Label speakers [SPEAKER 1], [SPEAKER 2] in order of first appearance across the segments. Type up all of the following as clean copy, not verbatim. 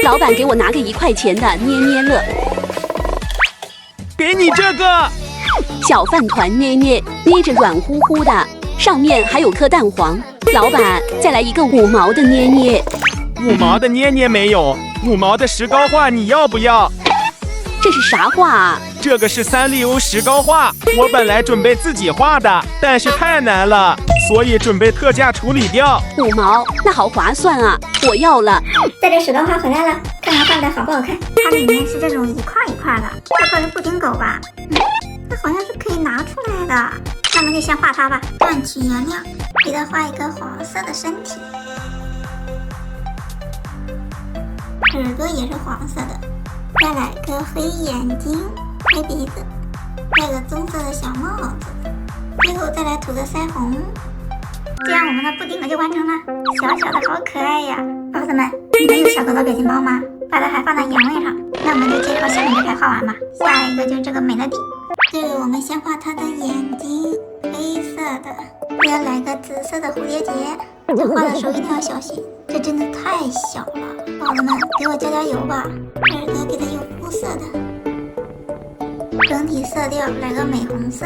[SPEAKER 1] 老闆給我拿個1塊錢的捏捏樂。
[SPEAKER 2] 給你這個。
[SPEAKER 1] 小飯糰捏捏，捏着軟乎乎的，上面還有顆蛋黃。老闆，再來一個5毛的捏捏。
[SPEAKER 2] 5毛的捏捏沒有，5毛的石膏畫你要不要？
[SPEAKER 1] 這是啥畫啊？
[SPEAKER 2] 這個是3麗鷗石膏畫，我本來準備自己畫的，但是太難了，所以準備特價處理掉。
[SPEAKER 1] 5毛，那好划算啊！我要了。
[SPEAKER 3] 带着石膏画回來了，看看畫的好不好看。它裡面是這種一塊一塊的，這塊是布丁狗吧？它好像是可以拿出來的。那麼就先畫它吧。蘸取颜料，給它畫一個黃色的身體，耳朵也是黃色的。再來個黑眼睛、黑鼻子，戴個棕色的小帽子，最後再來塗個腮紅。這樣我們的布丁狗就完成了，小小的好可愛呀！宝子們，你們有小狗的表情包嗎？把它還放在眼位上。那我们就接着把下面这排畫完吧。下一個就是這個美樂蒂，這個我們先畫它的眼睛，黑色的，給它來個紫色的蝴蝶結。這畫的時候一定要小心，這真的太小了。寶子們，給我加加油吧！耳朵給它用膚色的，整體色調來個美紅色，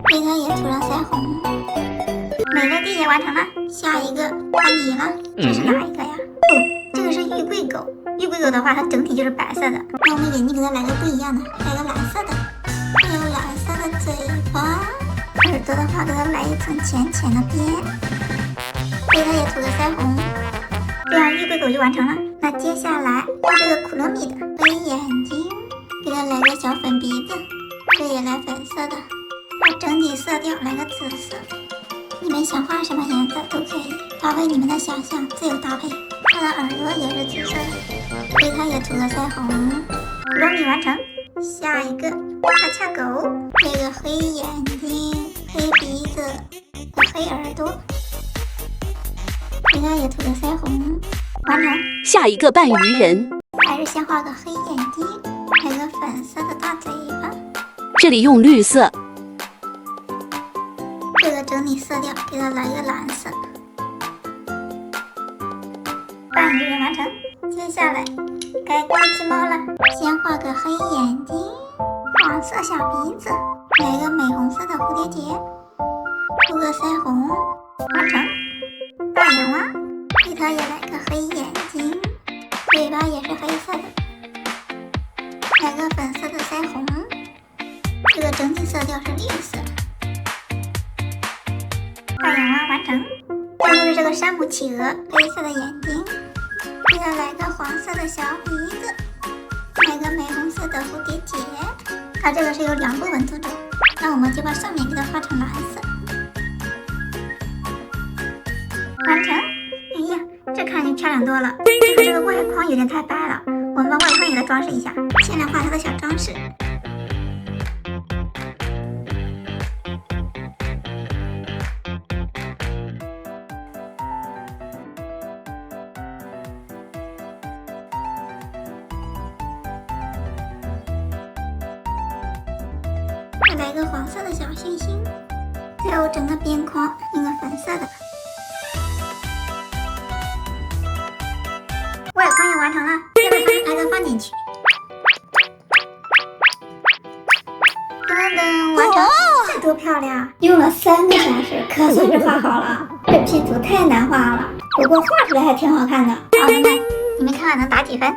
[SPEAKER 3] 給它也塗上腮紅。美樂蒂也完成了，下一個該你了，這是哪一個呀？哦，這個是玉桂狗。玉桂狗的話，它整體就是白色的。那我們眼睛給它來個不一樣的，來個藍色的，還有藍色的嘴巴。耳朵的話，給它來一層淺淺的邊，給它也塗個腮紅，這樣玉桂狗就完成了。那接下來畫這個庫洛米的黑眼睛，給它來個小粉鼻子，這也來粉色的，把整體色調來個紫色。你們想畫什麼顏色都可以，發揮你們的想象，自由搭配。它的耳朵也是紫色的，給它也塗個腮紅。庫洛米完成，下一個大恰狗，這個黑眼睛、黑鼻子和黑耳朵，給它也塗個腮紅，完成。
[SPEAKER 1] 下一個半魚人，
[SPEAKER 3] 還是先畫個黑眼睛，來個粉色的大嘴巴。
[SPEAKER 1] 這裡用綠色。
[SPEAKER 3] 這個整體色調給它來一個藍色。半魚人完成，接下來該機器貓了。先畫個黑眼睛，黃色小鼻子，來個美紅色的蝴蝶結，塗個腮紅，完成。大洋蛙，給它也來個黑眼睛，尾巴也是黑色的，來個粉色的腮紅。這個整體色調是綠色。大洋蛙完成，最後是這個山姆企鵝，黑色的眼睛，給它來個黃色的小鼻子，來個美紅色的蝴蝶結。它這個是由2部分組成，那我們就把上面給它畫成藍色。完成。哎呀，這看着就漂亮多了。這個外框有點太白了，我們把外框也來裝飾一下。先來畫它的小裝飾。再来一個黃色的小星星，最後整個邊框一個粉色的。外框也完成了，再把它来个放進去。噔噔，完成，這多漂亮！用了3個小時，可算是畫好了。這拼圖太難畫了，不過畫出來還挺好看的。寶子們，你們看看能打幾分？